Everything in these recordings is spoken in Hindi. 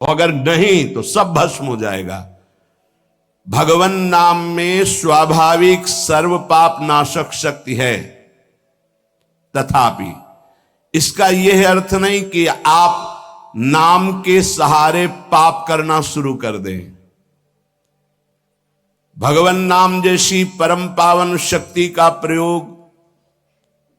और अगर नहीं तो सब भस्म हो जाएगा। भगवन नाम में स्वाभाविक सर्व पाप नाशक शक्ति है, तथापि इसका यह अर्थ नहीं कि आप नाम के सहारे पाप करना शुरू कर दें। भगवन नाम जैसी परम पावन शक्ति का प्रयोग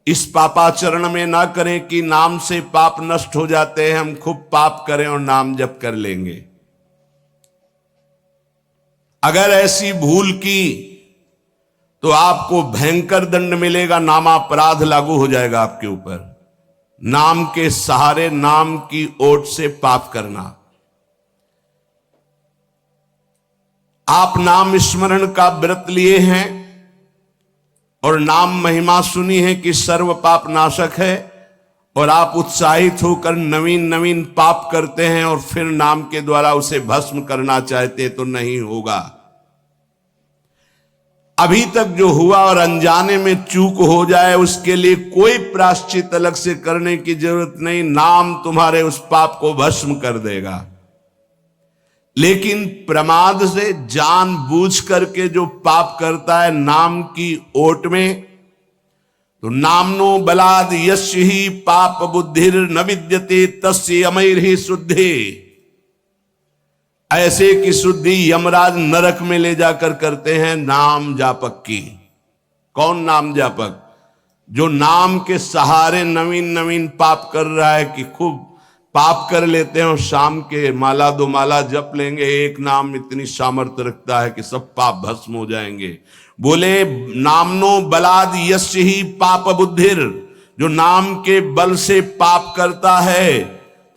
इस पापाचरण में ना करें कि नाम से पाप नष्ट हो जाते हैं, हम खूब पाप करें और नाम जप कर लेंगे। अगर ऐसी भूल की तो आपको भयंकर दंड मिलेगा, नामापराध लागू हो जाएगा आपके ऊपर। नाम के सहारे, नाम की ओट से पाप करना। आप नाम स्मरण का व्रत लिए हैं और नाम महिमा सुनी है कि सर्व पाप नाशक है, और आप उत्साहित होकर नवीन नवीन पाप करते हैं और फिर नाम के द्वारा उसे भस्म करना चाहते तो नहीं होगा। अभी तक जो हुआ और अनजाने में चूक हो जाए उसके लिए कोई प्रायश्चित अलग से करने की जरूरत नहीं, नाम तुम्हारे उस पाप को भस्म कर देगा। लेकिन प्रमाद से जानबूझ करके जो पाप करता है नाम की ओट में, तो नामनो बलाद यस्य ही पाप बुद्धिर न विद्यते तस्य अमैर्हि शुद्धि। ऐसे की शुद्धि यमराज नरक में ले जाकर करते हैं नाम जापक की। कौन नाम जापक? जो नाम के सहारे नवीन नवीन पाप कर रहा है, कि खूब पाप कर लेते हैं और शाम के माला दो माला जप लेंगे, एक नाम इतनी सामर्थ्य रखता है कि सब पाप भस्म हो जाएंगे। बोले नामनो बलाद यस्य ही पाप बुद्धिर, जो नाम के बल से पाप करता है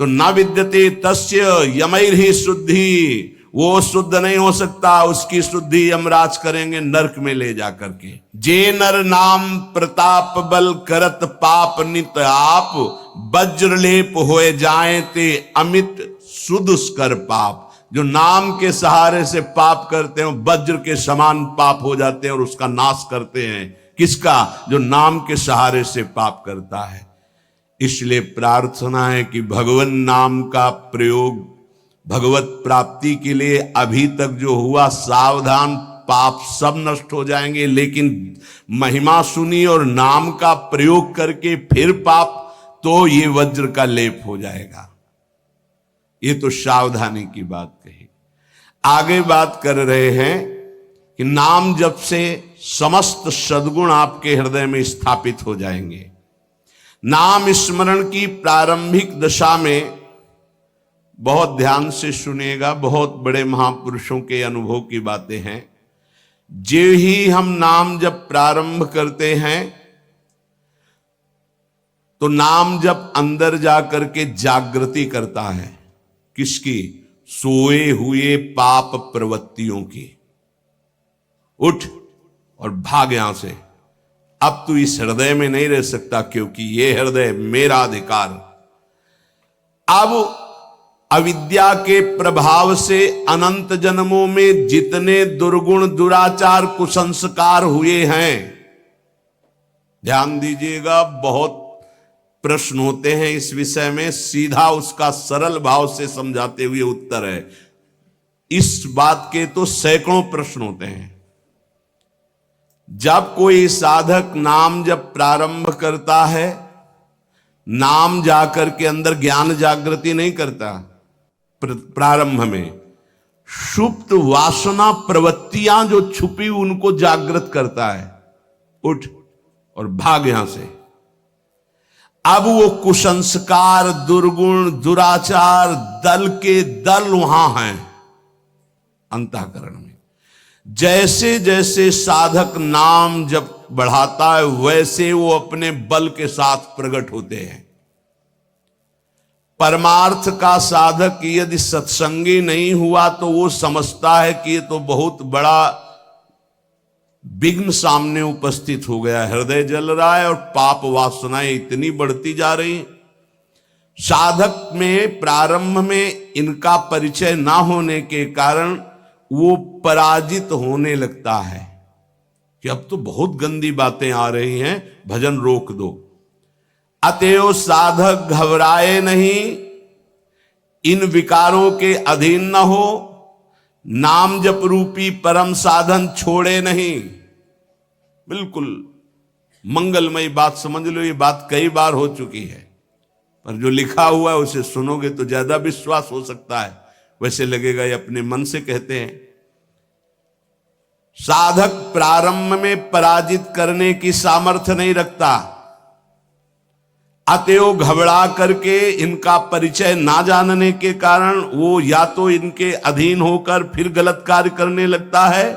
तो न विद्यते तस्य यमैर्हि शुद्धि, वो शुद्ध नहीं हो सकता, उसकी शुद्धि यमराज करेंगे नरक में ले जाकर के। जे नर नाम प्रताप बल करत पाप नित आप, वज्रलेप होए जाए ते अमित सुदुष्कर पाप। जो नाम के सहारे से पाप करते हैं वज्र के समान पाप हो जाते हैं और उसका नाश करते हैं। किसका? जो नाम के सहारे से पाप करता है। इसलिए प्रार्थना है कि भगवान नाम का प्रयोग भगवत प्राप्ति के लिए अभी तक जो हुआ, सावधान, पाप सब नष्ट हो जाएंगे। लेकिन महिमा सुनी और नाम का प्रयोग करके फिर पाप, तो ये वज्र का लेप हो जाएगा। ये तो सावधानी की बात कही। आगे बात कर रहे हैं कि नाम जप से समस्त सद्गुण आपके हृदय में स्थापित हो जाएंगे। नाम स्मरण की प्रारंभिक दशा में, बहुत ध्यान से सुनिएगा, बहुत बड़े महापुरुषों के अनुभव की बातें हैं। जो ही हम नाम जब प्रारंभ करते हैं तो नाम जब अंदर जाकर के जागृति करता है। किसकी? सोए हुए पाप प्रवृत्तियों की। उठ और भाग यहां से, अब तू इस हृदय में नहीं रह सकता, क्योंकि यह हृदय मेरा अधिकार। अब अविद्या के प्रभाव से अनंत जन्मों में जितने दुर्गुण दुराचार कुसंस्कार हुए हैं, ध्यान दीजिएगा, बहुत प्रश्न होते हैं इस विषय में, सीधा उसका सरल भाव से समझाते हुए उत्तर है। इस बात के तो सैकड़ों प्रश्न होते हैं। जब कोई साधक नाम जब प्रारंभ करता है, नाम जाकर के अंदर ज्ञान जागृति नहीं करता, प्रारंभ में सुप्त वासना प्रवृत्तियां जो छुपी उनको जागृत करता है। उठ और भाग यहां से। अब वो कुसंस्कार, दुर्गुण, दुराचार दल के दल वहां हैं अंतःकरण में। जैसे जैसे साधक नाम जब बढ़ाता है वैसे वो अपने बल के साथ प्रकट होते हैं। परमार्थ का साधक यदि सत्संगी नहीं हुआ तो वो समझता है कि ये तो बहुत बड़ा विघ्न सामने उपस्थित हो गया, हृदय जल रहा है और पाप वासनाएं इतनी बढ़ती जा रही। साधक में प्रारंभ में इनका परिचय ना होने के कारण वो पराजित होने लगता है कि अब तो बहुत गंदी बातें आ रही हैं, भजन रोक दो। अतएव साधक घबराए नहीं, इन विकारों के अधीन न हो, नाम जप रूपी परम साधन छोड़े नहीं। बिल्कुल मंगलमयी बात समझ लो, ये बात कई बार हो चुकी है, पर जो लिखा हुआ है उसे सुनोगे तो ज्यादा विश्वास हो सकता है। वैसे लगेगा ये अपने मन से कहते हैं। साधक प्रारंभ में पराजित करने की सामर्थ्य नहीं रखता, अतएव घबरा करके इनका परिचय ना जानने के कारण वो या तो इनके अधीन होकर फिर गलत कार्य करने लगता है,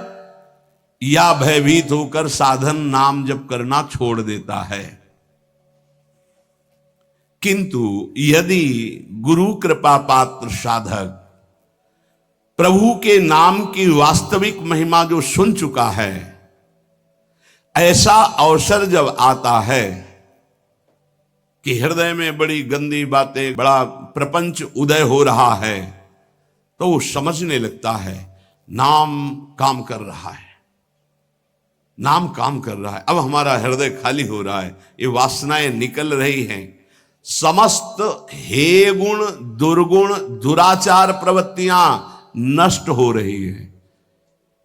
या भयभीत होकर साधन नाम जप करना छोड़ देता है। किंतु यदि गुरु कृपा पात्र साधक प्रभु के नाम की वास्तविक महिमा जो सुन चुका है, ऐसा अवसर जब आता है कि हृदय में बड़ी गंदी बातें, बड़ा प्रपंच उदय हो रहा है, तो वो समझने लगता है नाम काम कर रहा है, नाम काम कर रहा है। अब हमारा हृदय खाली हो रहा है, ये वासनाएं निकल रही हैं, समस्त हे गुण दुर्गुण दुराचार प्रवृत्तियां नष्ट हो रही है।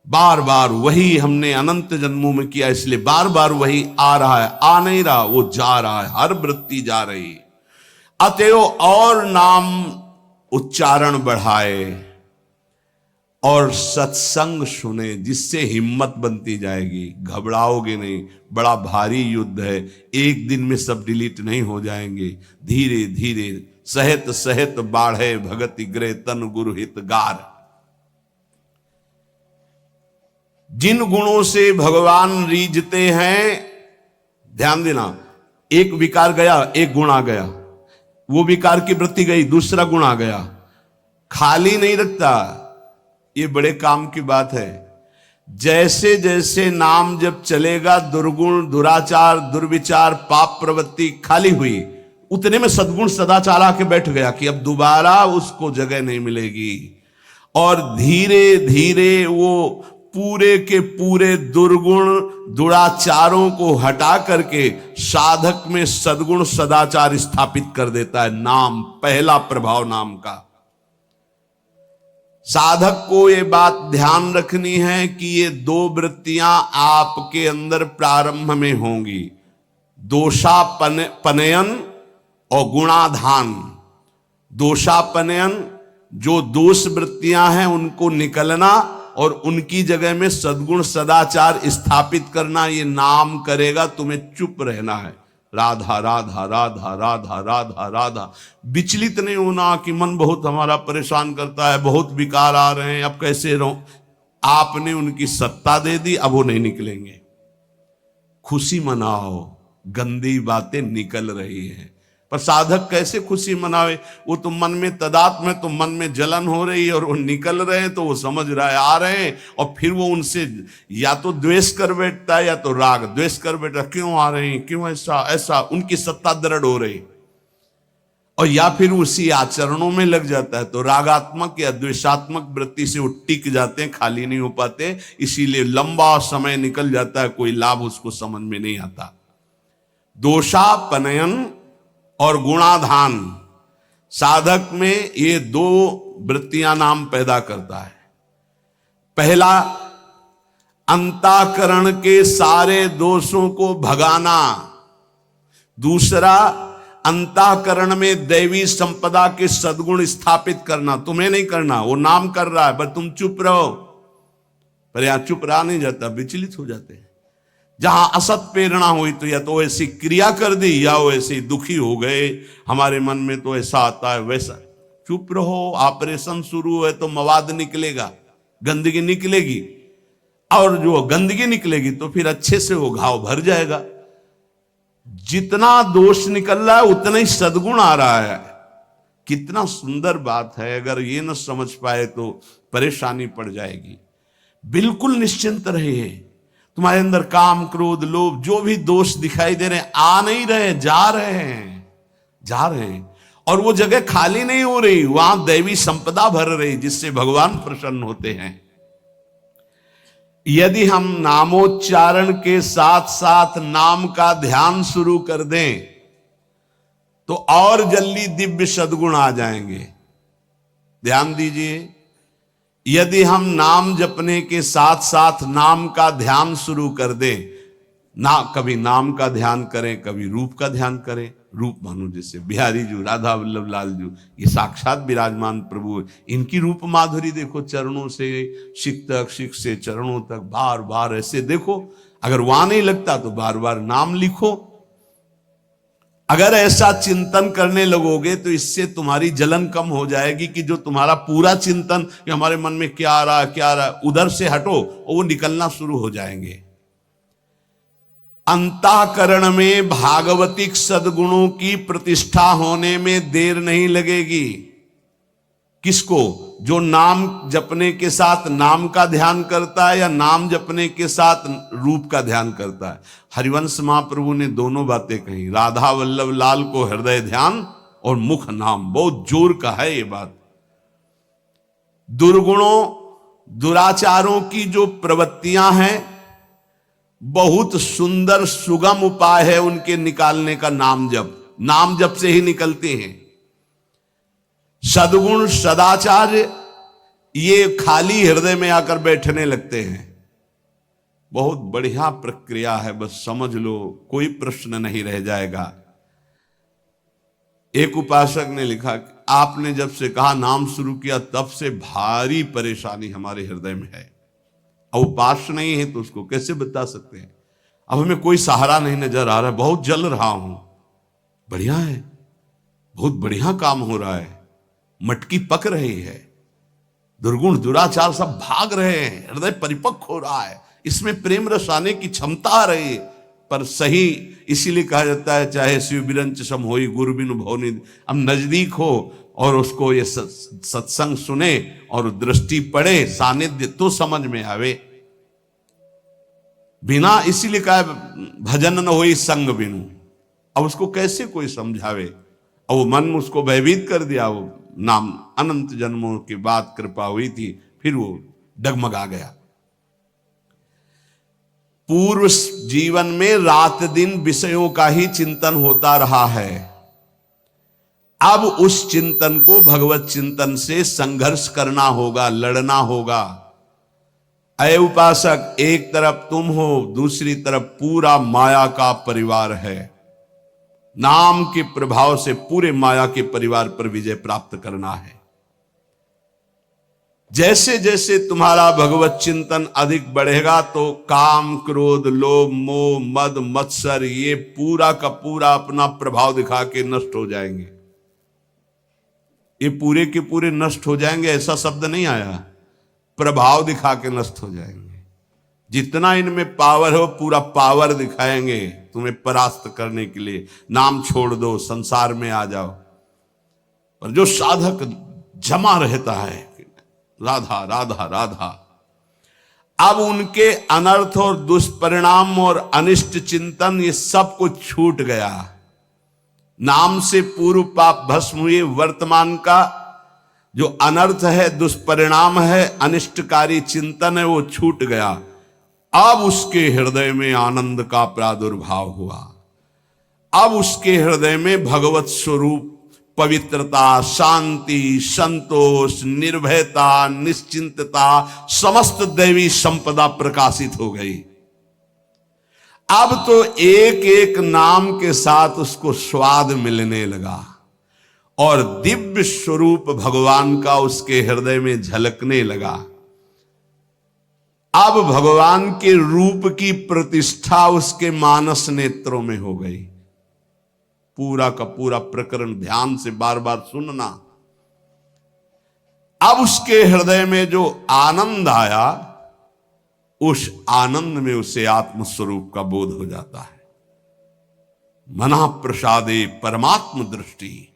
बार बार वही हमने अनंत जन्मों में किया, इसलिए बार बार वही आ रहा है, आ नहीं रहा, वो जा रहा है, हर वृत्ति जा रही है। अतएव और नाम उच्चारण बढ़ाए और सत्संग सुने, जिससे हिम्मत बनती जाएगी, घबराओगे नहीं। बड़ा भारी युद्ध है, एक दिन में सब डिलीट नहीं हो जाएंगे, धीरे धीरे सहत सहत बाढ़े भगति गृह तन गुरु हितगार। जिन गुणों से भगवान रीझते हैं, ध्यान देना, एक विकार गया एक गुण आ गया, वो विकार की वृत्ति गई दूसरा गुण आ गया, खाली नहीं रखता। ये बड़े काम की बात है। जैसे जैसे नाम जब चलेगा, दुर्गुण दुराचार दुर्विचार पाप प्रवृत्ति खाली हुई, उतने में सद्गुण सदाचार आके बैठ गया कि अब दोबारा उसको जगह नहीं मिलेगी। और धीरे धीरे वो पूरे के पूरे दुर्गुण दुराचारों को हटा करके साधक में सद्गुण सदाचार स्थापित कर देता है। नाम, पहला प्रभाव नाम का। साधक को ये बात ध्यान रखनी है कि ये दो वृत्तियां आपके अंदर प्रारंभ में होंगी, दोषापनयन और गुणाधान। दोषापनयन, जो दोष वृत्तियां हैं उनको निकलना और उनकी जगह में सद्गुण सदाचार स्थापित करना, ये नाम करेगा। तुम्हें चुप रहना है, राधा राधा राधा राधा राधा राधा। विचलित नहीं होना कि मन बहुत हमारा परेशान करता है, बहुत विकार आ रहे हैं, अब कैसे रहूं। आपने उनकी सत्ता दे दी, अब वो नहीं निकलेंगे। खुशी मनाओ, गंदी बातें निकल रही हैं। पर साधक कैसे खुशी मनावे? वो तो मन में तदात्म है, तो मन में जलन हो रही है और वो निकल रहे हैं, तो वो समझ रहा है आ रहे हैं, और फिर वो उनसे या तो द्वेष कर बैठता है या तो राग। द्वेष कर बैठता, क्यों आ रहे हैं, क्यों ऐसा ऐसा, उनकी सत्ता दृढ़ हो रही। और या फिर उसी आचरणों में लग जाता है, तो रागात्मक या द्वेषात्मक वृत्ति से वो टिक जाते हैं, खाली नहीं हो पाते। इसीलिए लंबा समय निकल जाता है, कोई लाभ उसको समझ में नहीं आता। दोषापनयन और गुणाधान, साधक में ये दो वृत्तियां नाम पैदा करता है। पहला, अंतःकरण के सारे दोषों को भगाना। दूसरा, अंतःकरण में दैवी संपदा के सद्गुण स्थापित करना। तुम्हें नहीं करना, वो नाम कर रहा है, पर तुम चुप रहो। पर यहां चुप रहा नहीं जाता, विचलित हो जाते हैं। जहां असत प्रेरणा हुई तो या तो ऐसी क्रिया कर दी, या वो ऐसे दुखी हो गए, हमारे मन में तो ऐसा आता है वैसा। चुप रहो, ऑपरेशन शुरू है तो मवाद निकलेगा, गंदगी निकलेगी, और जो गंदगी निकलेगी तो फिर अच्छे से वो घाव भर जाएगा। जितना दोष निकल रहा है उतना ही सद्गुण आ रहा है। कितना सुंदर बात है, अगर ये न समझ पाए तो परेशानी पड़ जाएगी। बिल्कुल निश्चिंत रहिए, तुम्हारे अंदर काम क्रोध लोभ जो भी दोष दिखाई दे रहे हैं, आ नहीं रहे, जा रहे हैं, जा रहे हैं। और वो जगह खाली नहीं हो रही, वहां दैवी संपदा भर रही, जिससे भगवान प्रसन्न होते हैं। यदि हम नामोच्चारण के साथ साथ नाम का ध्यान शुरू कर दें तो और जल्दी दिव्य सद्गुण आ जाएंगे। ध्यान दीजिए, यदि हम नाम जपने के साथ साथ नाम का ध्यान शुरू कर दें, ना कभी नाम का ध्यान करें, कभी रूप का ध्यान करें। रूप मानो जैसे बिहारी जी, राधा वल्लभ लाल जी, ये साक्षात विराजमान प्रभु है। इनकी रूप माधुरी देखो, चरणों से शिख तक, शिख से चरणों तक, बार बार ऐसे देखो। अगर वहां नहीं लगता तो बार बार नाम लिखो। अगर ऐसा चिंतन करने लगोगे तो इससे तुम्हारी जलन कम हो जाएगी कि जो तुम्हारा पूरा चिंतन कि हमारे मन में क्या आ रहा क्या आ रहा, उधर से हटो और वो निकलना शुरू हो जाएंगे। अंतःकरण में भागवतिक सद्गुणों की प्रतिष्ठा होने में देर नहीं लगेगी। किसको? जो नाम जपने के साथ नाम का ध्यान करता है या नाम जपने के साथ रूप का ध्यान करता है। हरिवंश महाप्रभु ने दोनों बातें कही, राधा वल्लभ लाल को हृदय ध्यान और मुख नाम। बहुत जोर का है ये बात। दुर्गुणों दुराचारों की जो प्रवृत्तियां हैं, बहुत सुंदर सुगम उपाय है उनके निकालने का नाम जप। नाम जप से ही निकलते हैं। सद्गुण सदाचार ये खाली हृदय में आकर बैठने लगते हैं। बहुत बढ़िया प्रक्रिया है, बस समझ लो, कोई प्रश्न नहीं रह जाएगा। एक उपासक ने लिखा कि आपने जब से कहा नाम शुरू किया तब से भारी परेशानी हमारे हृदय में है। अब उपास नहीं है तो उसको कैसे बता सकते हैं। अब हमें कोई सहारा नहीं नजर आ रहा है, बहुत जल रहा हूं। बढ़िया है, बहुत बढ़िया काम हो रहा है, मटकी पक रही है, दुर्गुण दुराचार सब भाग रहे हैं, हृदय परिपक्व हो रहा है, इसमें प्रेम रस आने की क्षमता आ रही है। पर सही इसीलिए कहा जाता है चाहे शिव बिरंच सम होई गुरु बिनु भवनि। अब नजदीक हो और उसको ये सत्संग सुने और दृष्टि पड़े, सानिध्य तो समझ में आवे। बिना इसीलिए कहा भजन न होई संग बिनु। अब उसको कैसे कोई समझावे। और वो मन उसको भयभीत कर दिया। वो नाम अनंत जन्मों के बाद कृपा हुई थी, फिर वो डगमगा गया। पूर्व जीवन में रात दिन विषयों का ही चिंतन होता रहा है। अब उस चिंतन को भगवत चिंतन से संघर्ष करना होगा, लड़ना होगा। अय उपासक, एक तरफ तुम हो, दूसरी तरफ पूरा माया का परिवार है। नाम के प्रभाव से पूरे माया के परिवार पर विजय प्राप्त करना है। जैसे जैसे तुम्हारा भगवत चिंतन अधिक बढ़ेगा तो काम क्रोध लोभ मोह मद मत्सर ये पूरा का पूरा अपना प्रभाव दिखा के नष्ट हो जाएंगे। ये पूरे के पूरे नष्ट हो जाएंगे ऐसा शब्द नहीं आया, प्रभाव दिखा के नष्ट हो जाएंगे। जितना इनमें पावर हो पूरा पावर दिखाएंगे तुम्हें परास्त करने के लिए। नाम छोड़ दो, संसार में आ जाओ। पर जो साधक जमा रहता है राधा राधा राधा, अब उनके अनर्थ और दुष्परिणाम और अनिष्ट चिंतन ये सब कुछ छूट गया। नाम से पूर्व पाप भस्म हुए, वर्तमान का जो अनर्थ है, दुष्परिणाम है, अनिष्टकारी चिंतन है, वो छूट गया। अब उसके हृदय में आनंद का प्रादुर्भाव हुआ। अब उसके हृदय में भगवत स्वरूप पवित्रता, शांति, संतोष, निर्भयता, निश्चिंतता, समस्त दैवी संपदा प्रकाशित हो गई। अब तो एक एक नाम के साथ उसको स्वाद मिलने लगा और दिव्य स्वरूप भगवान का उसके हृदय में झलकने लगा। अब भगवान के रूप की प्रतिष्ठा उसके मानस नेत्रों में हो गई। पूरा का पूरा प्रकरण ध्यान से बार बार सुनना। अब उसके हृदय में जो आनंद आया, उस आनंद में उसे आत्मस्वरूप का बोध हो जाता है। मना प्रसादे परमात्म दृष्टि,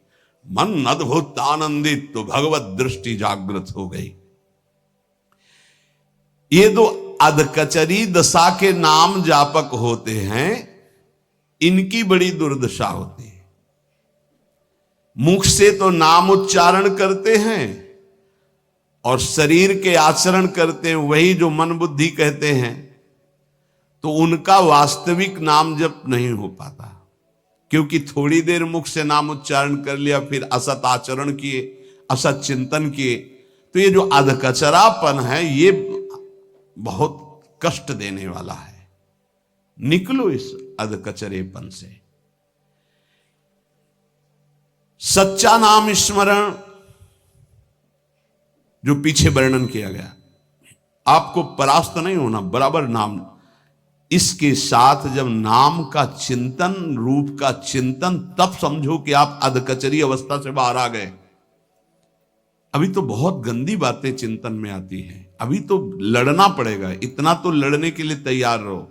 मन अद्भुत आनंदित तो भगवत दृष्टि जागृत हो गई। ये दो अधकचरी दशा के नाम जापक होते हैं, इनकी बड़ी दुर्दशा होती है। मुख से तो नाम उच्चारण करते हैं और शरीर के आचरण करते हैं वही जो मन बुद्धि कहते हैं, तो उनका वास्तविक नाम जप नहीं हो पाता। क्योंकि थोड़ी देर मुख से नाम उच्चारण कर लिया, फिर असत आचरण किए, असत चिंतन किए, तो ये जो अधकचरापन है ये बहुत कष्ट देने वाला है। निकलो इस अधकचरेपन से। सच्चा नाम स्मरण जो पीछे वर्णन किया गया, आपको परास्त नहीं होना, बराबर नाम। इसके साथ जब नाम का चिंतन, रूप का चिंतन, तब समझो कि आप अधकचरी अवस्था से बाहर आ गए। अभी तो बहुत गंदी बातें चिंतन में आती हैं, अभी तो लड़ना पड़ेगा, इतना तो लड़ने के लिए तैयार रहो।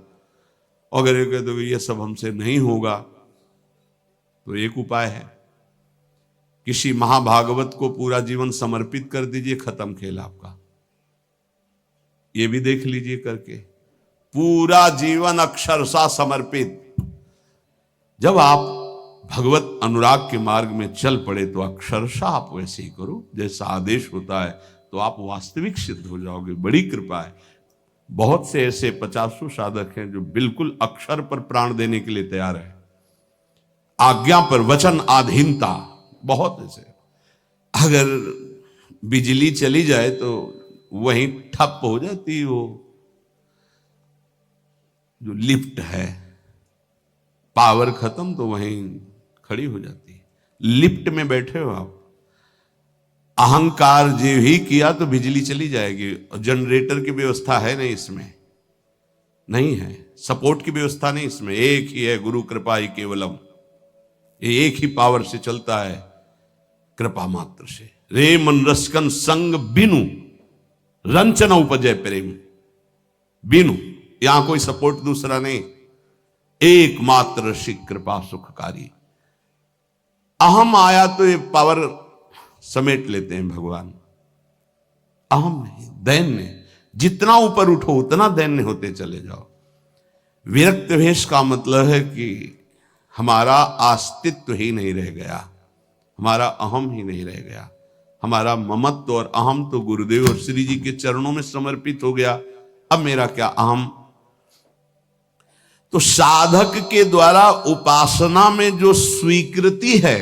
अगर ये कह दो ये सब हमसे नहीं होगा, तो एक उपाय है, किसी महाभागवत को पूरा जीवन समर्पित कर दीजिए, खत्म खेल आपका। ये भी देख लीजिए करके, पूरा जीवन अक्षरशः समर्पित। जब आप भगवत अनुराग के मार्ग में चल पड़े तो अक्षरशः आप वैसे ही करो जैसा आदेश होता है, तो आप वास्तविक सिद्ध हो जाओगे। बड़ी कृपा है। बहुत से ऐसे 50 साधक हैं जो बिल्कुल अक्षर पर प्राण देने के लिए तैयार है, आज्ञा पर वचन आधीनता, बहुत ऐसे। अगर बिजली चली जाए तो वहीं ठप हो जाती वो जो लिफ्ट है, पावर खत्म तो वहीं खड़ी हो जाती है। लिफ्ट में बैठे हो आप, अहंकार जो ही किया तो बिजली चली जाएगी, और जनरेटर की व्यवस्था है नहीं, इसमें नहीं है, सपोर्ट की व्यवस्था नहीं इसमें। एक ही है, गुरु कृपा ही केवलम, ये एक ही पावर से चलता है, कृपा मात्र से। रे मन रसकन संग बिनु रंचन उपजय प्रेम, बिनु, यहां कोई सपोर्ट दूसरा नहीं, एकमात्र श्री कृपा सुखकारी। अहम आया तो ये पावर समेट लेते हैं भगवान। अहम नहीं, दैन्य, जितना ऊपर उठो उतना दैन्य होते चले जाओ। विरक्त भेष का मतलब है कि हमारा अस्तित्व ही नहीं रह गया, हमारा अहम ही नहीं रह गया, हमारा ममत्व और अहम तो गुरुदेव और श्री जी के चरणों में समर्पित हो गया। अब मेरा क्या अहम। तो साधक के द्वारा उपासना में जो स्वीकृति है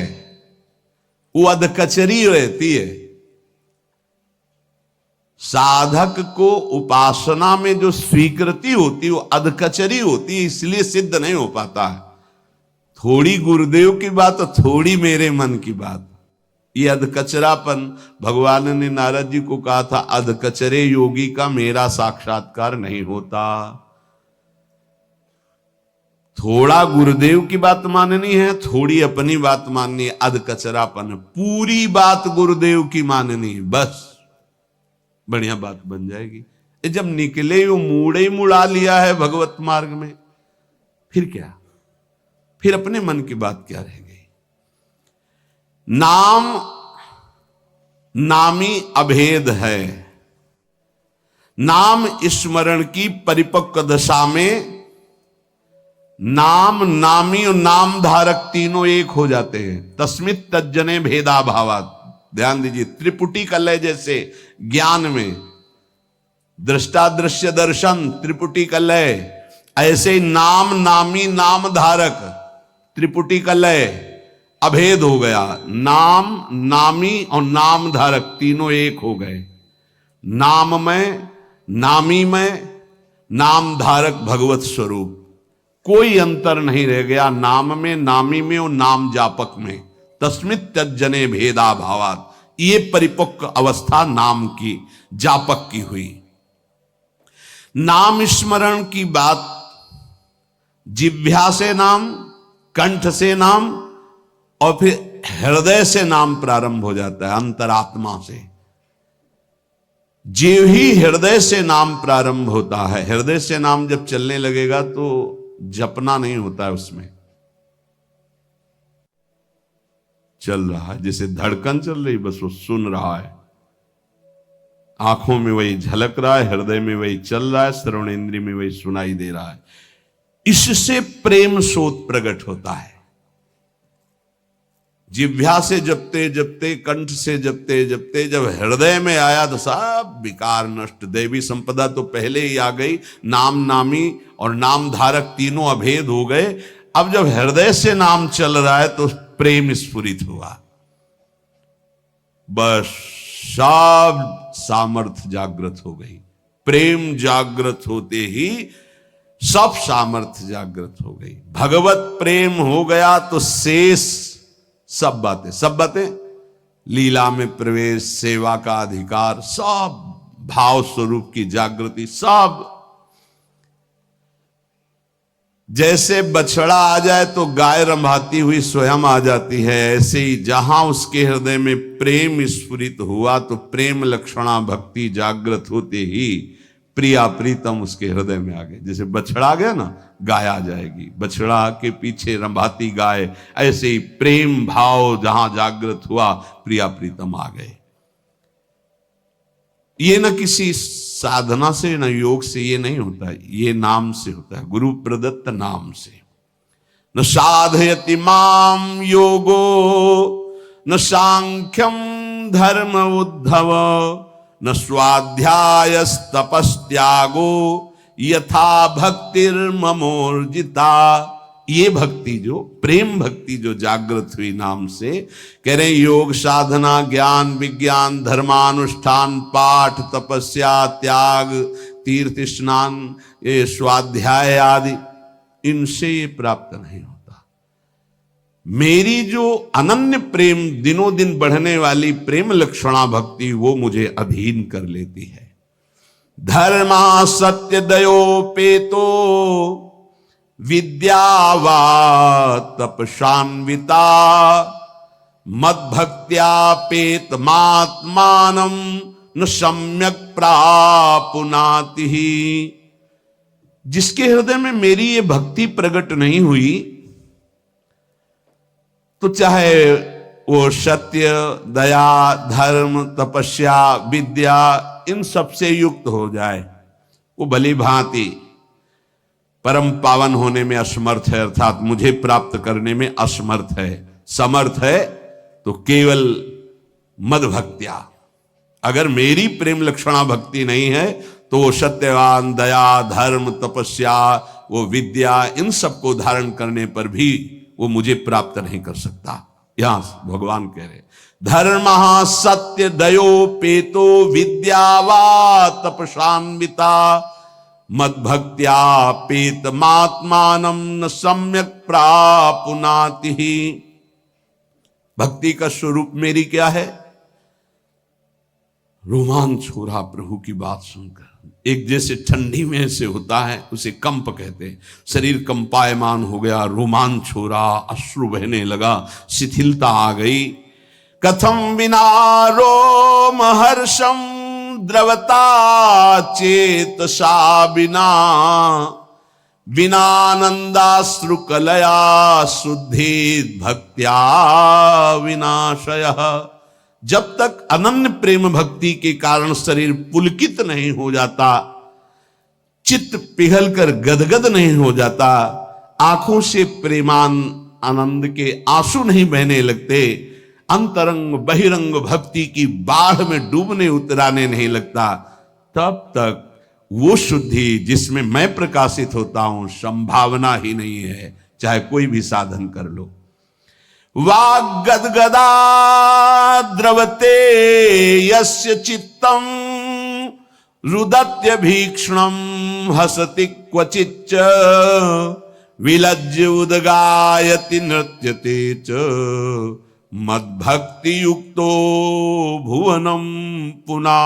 वो अधकचरी रहती है। साधक को उपासना में जो स्वीकृति होती है वो अधकचरी होती है, इसलिए सिद्ध नहीं हो पाता है। थोड़ी गुरुदेव की बात और थोड़ी मेरे मन की बात, ये अधकचरापन। भगवान ने नारद जी को कहा था, अधकचरे योगी का मेरा साक्षात्कार नहीं होता। थोड़ा गुरुदेव की बात माननी है, थोड़ी अपनी बात माननी है, अधकचरापन। पूरी बात गुरुदेव की माननी है, बस बढ़िया बात बन जाएगी। जब निकले वो मूड़े ही मुड़ा लिया है भगवत मार्ग में, फिर क्या, फिर अपने मन की बात क्या रह गई। नाम नामी अभेद है। नाम स्मरण की परिपक्व दशा में नाम, नामी और नाम धारक तीनों एक हो जाते हैं। तस्मित तज्जने भेदा भावात। ध्यान दीजिए, त्रिपुटी कलय जैसे ज्ञान में दृष्टा दृश्य दर्शन त्रिपुटी कलय, ऐसे ही नाम नामी नाम धारक त्रिपुटी कलय अभेद हो गया। नाम नामी और नाम धारक तीनों एक हो गए। नाम में, नामी में, नाम धारक भगवत स्वरूप, कोई अंतर नहीं रह गया नाम में, नामी में और नाम जापक में। तस्मित तज्जने भेदा भावात, ये परिपक्व अवस्था नाम की, जापक की हुई। नाम स्मरण की बात जिह्वा से नाम, कंठ से नाम और फिर हृदय से नाम प्रारंभ हो जाता है, अंतरात्मा से। जो ही हृदय से नाम प्रारंभ होता है, हृदय से नाम जब चलने लगेगा तो जपना नहीं होता है, उसमें चल रहा है, जैसे धड़कन चल रही, बस वो सुन रहा है। आंखों में वही झलक रहा है, हृदय में वही चल रहा है, श्रवण इंद्रिय में वही सुनाई दे रहा है। इससे प्रेम सोत प्रकट होता है। जिह्वा से जपते जपते, कंठ से जपते जपते जब हृदय में आया तो सब विकार नष्ट, दैवी संपदा तो पहले ही आ गई। नाम नामी और नाम धारक तीनों अभेद हो गए। अब जब हृदय से नाम चल रहा है तो प्रेम स्फुरित हुआ। बस सब सामर्थ्य जागृत हो गई। प्रेम जागृत होते ही सब सामर्थ्य जागृत हो गई। भगवत प्रेम हो गया तो शेष सब बातें, लीला में प्रवेश, सेवा का अधिकार, सब भाव स्वरूप की जागृति, सब। जैसे बछड़ा आ जाए तो गाय रंभाती हुई स्वयं आ जाती है, ऐसे ही जहां उसके हृदय में प्रेम स्फुरित हुआ तो प्रेम लक्षणा भक्ति जागृत होते ही प्रिया प्रीतम उसके हृदय में आ गए। जैसे बछड़ा आ गया ना, गाय आ जाएगी, बछड़ा के पीछे रंभाती गाय, ऐसे ही प्रेम भाव जहां जागृत हुआ प्रिया प्रीतम आ गए। ये न किसी साधना से न योग से ये नहीं होता है, ये नाम से होता है, गुरु प्रदत्त नाम से। न साधयति माम योगो न सांख्यम धर्म उद्धव न स्वाध्यायस्तपस्त्यागो यथा भक्तिर्ममोर्जिता। ये भक्ति जो प्रेम भक्ति जो जागृत हुई नाम से, कह रहे योग साधना ज्ञान विज्ञान धर्मानुष्ठान पाठ तपस्या त्याग तीर्थ स्नान ये स्वाध्याय आदि, इनसे ये प्राप्त नहीं होता। मेरी जो अनन्य प्रेम दिनों दिन बढ़ने वाली प्रेम लक्षणा भक्ति वो मुझे अधीन कर लेती है। धर्मा सत्य दयोपेतो विद्यावा तपशान्विता मद्भक्त्यापेत मात्मानं न सम्यक प्रापुनाति। जिसके हृदय में मेरी ये भक्ति प्रकट नहीं हुई तो चाहे वो सत्य दया धर्म तपस्या विद्या इन सबसे युक्त हो जाए, वो भली भांति परम पावन होने में असमर्थ है, अर्थात मुझे प्राप्त करने में असमर्थ है। समर्थ है तो केवल मद भक्त्या, अगर मेरी प्रेम लक्षणा भक्ति नहीं है तो वो सत्यवान दया धर्म तपस्या वो विद्या इन सबको धारण करने पर भी वो मुझे प्राप्त नहीं कर सकता। यहां भगवान कह रहे धर्म सत्य दयोपेतो विद्यावा तपशान्विता मद्भक्त्या पेतमात्मानं न सम्यक प्रापुनाति। भक्ति का स्वरूप मेरी क्या है? रोमांच हो रहा प्रभु की बात सुनकर, एक जैसे ठंडी में से होता है उसे कंप कहते हैं, शरीर कंपायमान हो गया, रोमांच हो रहा, अश्रु बहने लगा, शिथिलता आ गई। कथम विना रोम हर्षम द्रवता चेतसा बिना विनानंदाश्रुकलया शुद्धि भक्त्या विनाशयः। जब तक अनन्य प्रेम भक्ति के कारण शरीर पुलकित नहीं हो जाता, चित्त पिघलकर गदगद नहीं हो जाता, आंखों से प्रेमान आनंद के आंसू नहीं बहने लगते, अंतरंग बहिरंग भक्ति की बाढ़ में डूबने उतराने नहीं लगता, तब तक वो शुद्धि जिसमें मैं प्रकाशित होता हूं संभावना ही नहीं है, चाहे कोई भी साधन कर लो। वाग्गदगदा द्रवते यस्य चित्तम रुदत्य भीक्षणम हसति क्वचिच्च विलज्य उदगायति नृत्यते च मद्भक्ति युक्तो भुवनम पुना।